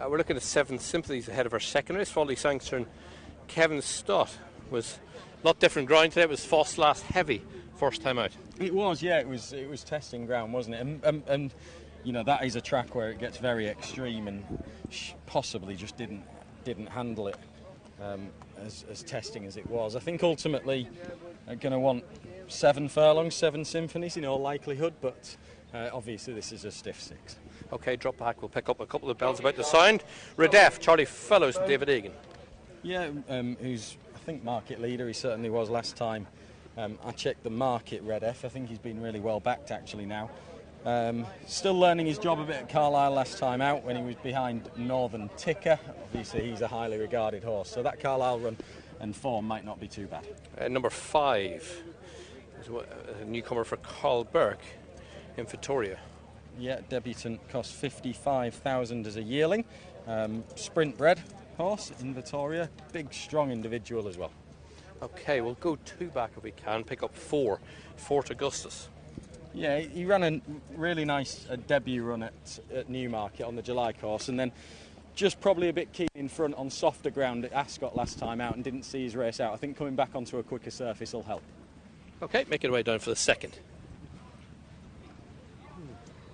We're looking at 7 Sympathies ahead of our second race. Folly Sanctuary. Kevin Stott was a lot different ground today. It was Foss last heavy first time out. It was, yeah. It was testing ground, wasn't it? And you know, that is a track where it gets very extreme, and possibly just didn't handle it as testing as it was. I think ultimately going to want 7 furlongs, 7 Symphonies in all likelihood, but obviously this is a stiff 6. Okay, drop back. We'll pick up a couple of bells about the sound. Redef, Charlie Fellows, and David Egan. Yeah, who's, I think, market leader. He certainly was last time. I checked the market, Redef. I think he's been really well backed actually now. Still learning his job a bit at Carlisle last time out when he was behind Northern Ticker. Obviously he's a highly regarded horse, so that Carlisle run and form might not be too bad. Number 5 is a newcomer for Carl Burke, Invitorio. Yeah, debutant, cost 55,000 as a yearling. Sprint bred horse, Invitorio, big strong individual as well. Okay, we'll go 2 back if we can, pick up 4, Fort Augustus. Yeah, he ran a really nice debut run at Newmarket on the July course, and then just probably a bit keen in front on softer ground at Ascot last time out and didn't see his race out. I think coming back onto a quicker surface will help. Okay, make it way down for the second.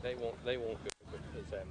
They won't go because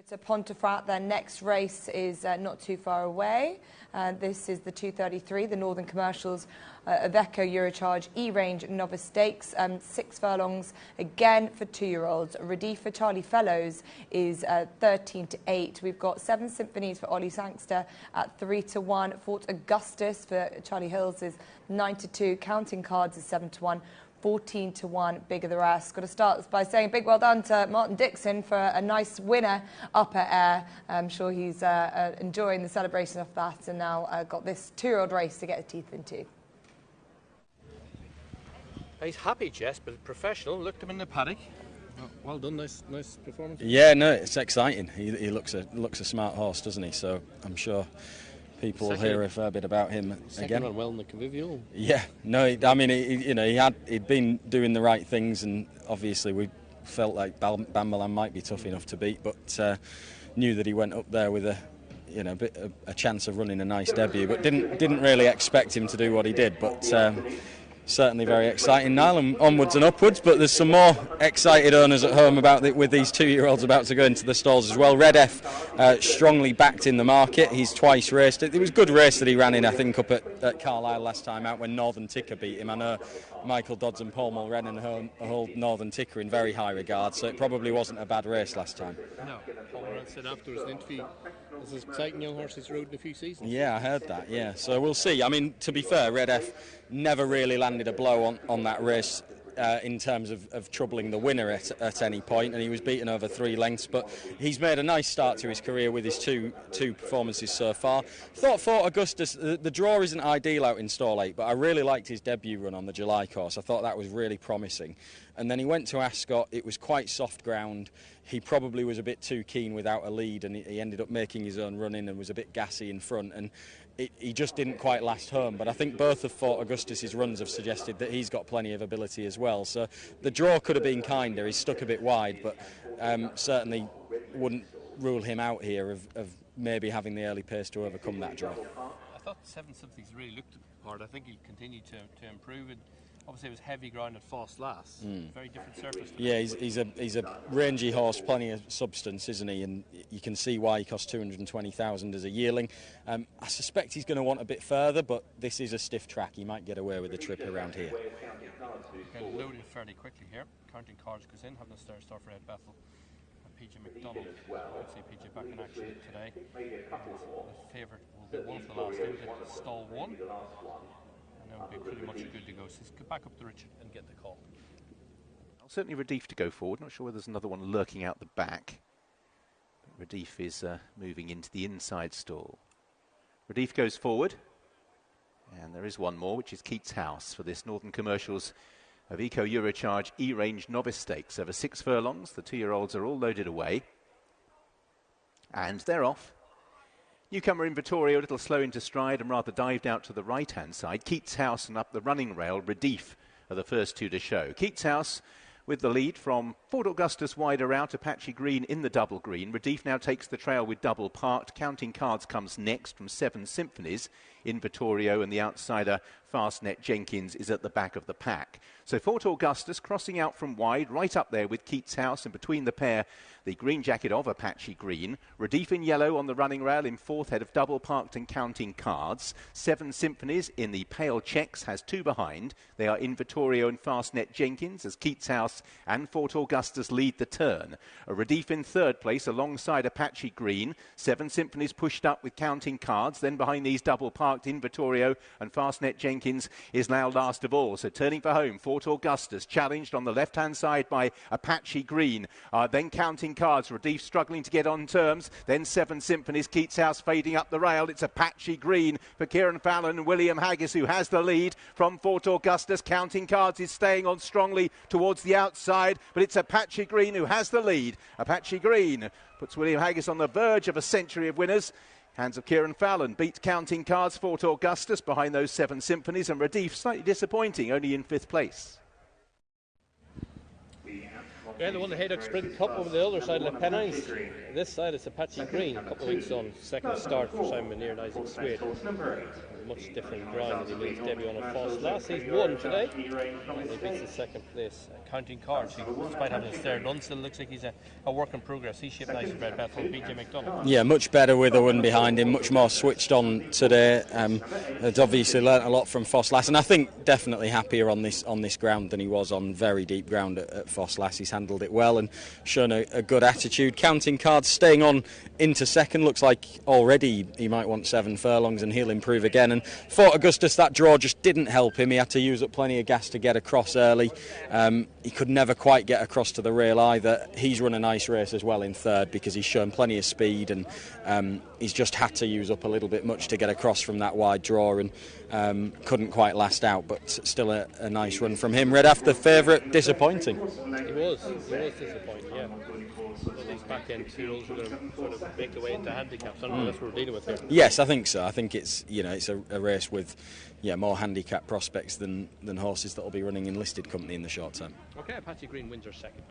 To Pontefract, their next race is not too far away. This is the 2:33, the Northern Commercials Iveco Eurocharge E-Range Novice Stakes. 6 furlongs again for 2-year-olds. Rediff for Charlie Fellows is 13-8. We've got 7 Symphonies for Ollie Sangster at 3-1. Fort Augustus for Charlie Hills is 9-2. Counting Cards is 7-1. 14-1, bigger the rest. Got to start by saying a big well done to Martin Dixon for a nice winner upper air. I'm sure he's enjoying the celebration of that, and now got this 2-year-old race to get his teeth into. He's happy, Jess, but professional. Looked him in the paddock. Well done, nice performance. Yeah, no, it's exciting. He looks a smart horse, doesn't he? So I'm sure people will hear a fair bit about him again. Second well in the convivial. Yeah, no, I mean, he'd been doing the right things, and obviously we felt like Bambalan might be tough enough to beat, but knew that he went up there with a chance of running a nice debut, but didn't really expect him to do what he did. But certainly very exciting, Niall, and onwards and upwards. But there's some more excited owners at home with these 2-year-olds about to go into the stalls as well. Red F strongly backed in the market. He's twice raced. It was a good race that he ran in, I think, up at Carlisle last time out when Northern Ticker beat him. I know Michael Dodds and Paul Mulrennan hold Northern Ticker in very high regard, so it probably wasn't a bad race last time. No, Paul Mulrennan said afterwards in an interview, this is exciting young horse he's rode in a few seasons. Yeah, I heard that, yeah. So we'll see. I mean, to be fair, Red F never really landed a blow on that race in terms of troubling the winner at any point, and he was beaten over 3 lengths, but he's made a nice start to his career with his two performances so far. Thought Fort Augustus, the draw isn't ideal out in stall 8, but I really liked his debut run on the July course. I thought that was really promising. And then he went to Ascot. It was quite soft ground. He probably was a bit too keen without a lead, and he ended up making his own run in and was a bit gassy in front, and he just didn't quite last home. But I think both of Fort Augustus's runs have suggested that he's got plenty of ability as well. So the draw could have been kinder. He's stuck a bit wide, but certainly wouldn't rule him out here of maybe having the early pace to overcome that draw. I thought 7 Symphonies really looked hard. I think he'll continue to improve it. Obviously, it was heavy ground at Foss last. Very different surface. Yeah, he's a rangy horse, plenty of substance, isn't he? And you can see why he cost 220,000 as a yearling. I suspect he's going to want a bit further, but this is a stiff track. He might get away with a trip around here. Okay, loaded fairly quickly here. Counting Cards goes in, having a start for Ed Bethel. PJ McDonald, I'd say PJ back in action today. The favourite will be one of the last two, stall 1. And that would be pretty much good to go. So he's back up to Richard and get the call. Certainly Rediff to go forward. Not sure whether there's another one lurking out the back. But Rediff is moving into the inside stall. Rediff goes forward. And there is one more, which is Keats House for this Northern Commercials Iveco Eurocharge E-Range Novice Stakes. Over 6 furlongs. The 2-year-olds are all loaded away. And they're off. Newcomer Invitorio, a little slow into stride and rather dived out to the right-hand side. Keats House and up the running rail, Rediff are the first 2 to show. Keats House with the lead from Fort Augustus wider out, Apache Green in the double green. Rediff now takes the trail with double parked. Counting Cards comes next from 7 Symphonies. Invitorio and the outsider Fastnet Jenkins is at the back of the pack. So Fort Augustus crossing out from wide, right up there with Keats House, and between the pair, the green jacket of Apache Green. Rediff in yellow on the running rail in 4th, head of double parked and Counting Cards. 7 Symphonies in the pale checks, has 2 behind. They are Invitorio and Fastnet Jenkins as Keats House and Fort Augustus lead the turn. Rediff in 3rd place alongside Apache Green. 7 Symphonies pushed up with Counting Cards. Then behind these double parked Invitorio and Fastnet Jenkins is now last of all. So turning for home, Fort Augustus challenged on the left-hand side by Apache Green. Then Counting Cards. Rediff struggling to get on terms. Then 7 Symphonies. Keats House fading up the rail. It's Apache Green for Kieran Fallon and William Haggis, who has the lead from Fort Augustus. Counting Cards is staying on strongly towards the outside, but it's Apache Green who has the lead. Apache Green puts William Haggis on the verge of a century of winners. Hands of Kieran Fallon beat Counting Cards, Fort Augustus behind those 7 Symphonies, and Rediff slightly disappointing, only in 5th place. Yeah, they won the Haydock Sprint Cup over the other side of the Pennines. This side it's Apache Green, a couple of weeks on. Second start for Simon Muneer and Isaac Swade. Much different ground as he made his debut on a false last. He's won today. And he beats the second place Counting Cards. Despite having a stare run, still looks like he's a work in progress. He's shipped nice and Red Bethel and PJ McDonald. Yeah, much better with the one behind him, much more switched on today. Had obviously learnt a lot from Fosslas, and I think definitely happier on this ground than he was on very deep ground at Fosslas. He's handled it well and shown a good attitude. Counting Cards staying on into second. Looks like already he might want 7 furlongs and he'll improve again. And Fort Augustus, that draw just didn't help him. He had to use up plenty of gas to get across early. He could never quite get across to the rail either. He's run a nice race as well in third because he's shown plenty of speed, and he's just had to use up a little bit much to get across from that wide draw, and couldn't quite last out, but still a nice run from him. Red after favourite, disappointing. He was disappointing, yeah. These back end tools are going to sort of make their way into handicaps. I don't know, that's what we're dealing with here. Yes, I think so. I think it's it's a race with more handicap prospects than horses that will be running in listed company in the short term. Okay, Apache Green wins her second.